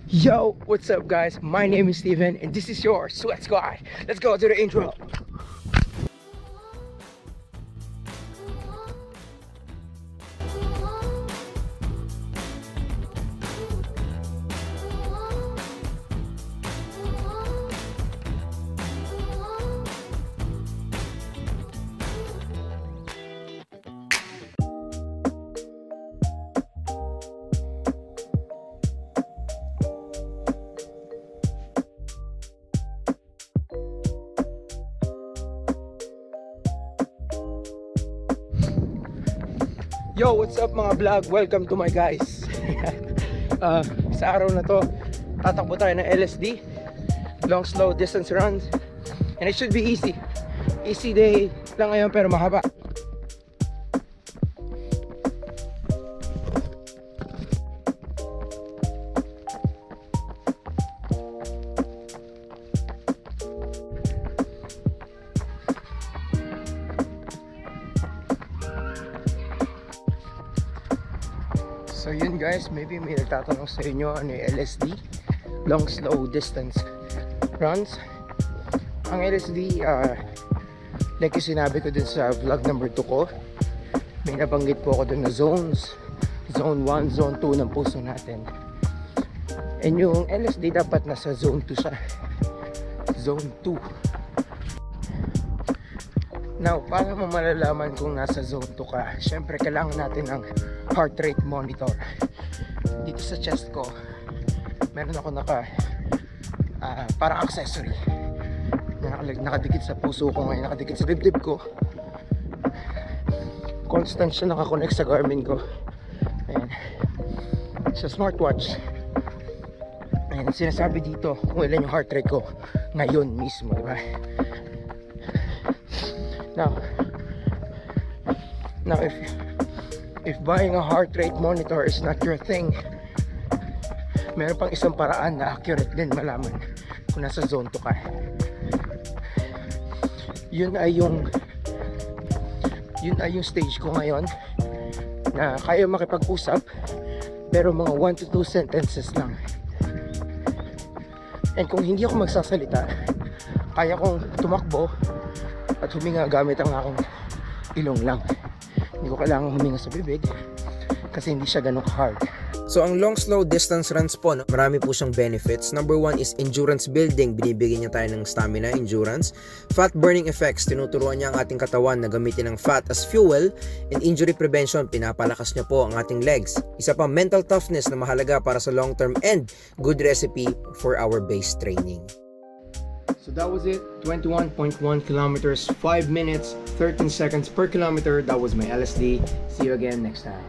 Yo, what's up guys? My name is Steven and this is your Sweat Squad. Let's go to the intro. Yo, what's up mga vlog? Welcome to my guys. Sa araw na to, tatakbo tayo ng LSD, long slow distance runs, and it should be easy. Easy day lang ngayon pero mahaba. So yun guys, maybe may nagtatanong sa inyo ano yung LSD, long slow distance runs. Ang LSD, like yung sinabi ko dun sa vlog number 2 ko, may nabanggit po ako dun na zones, zone 1, zone 2 ng puso natin. And yung LSD dapat nasa zone 2 siya, zone 2. Now, para mo malalaman kung nasa zone 2 ka, syempre kailangan natin ng heart rate monitor. Dito sa chest ko, meron ako parang accessory na nakadikit sa puso ko ngayon, nakadikit sa dibdib ko. Constant siya nakakonect sa Garmin ko. Ayan. Sa smartwatch. Ayan, sinasabi dito kung ilan yung heart rate ko ngayon mismo, diba? Now if buying a heart rate monitor is not your thing, meron pang isang paraan na accurate din malaman kung nasa zone 2 ka. Yun ay yung stage ko ngayon na kaya makipag-usap pero mga 1 to 2 sentences lang. And kung hindi ako magsasalita, kaya kong tumakbo at huminga gamit ang aking ilong lang. Hindi ko kailangan huminga sa bibig kasi hindi siya ganun hard. So ang long slow distance runs po, marami po siyang benefits. Number 1 is endurance building. Binibigyan niya tayo ng stamina, endurance. Fat burning effects. Tinuturuan niya ang ating katawan na gamitin ang fat as fuel. And injury prevention. Pinapalakas niya po ang ating legs. Isa pa, mental toughness na mahalaga para sa long term and good recipe for our base training. So that was it, 21.1 kilometers, 5 minutes, 13 seconds per kilometer. That was my LSD. See you again next time.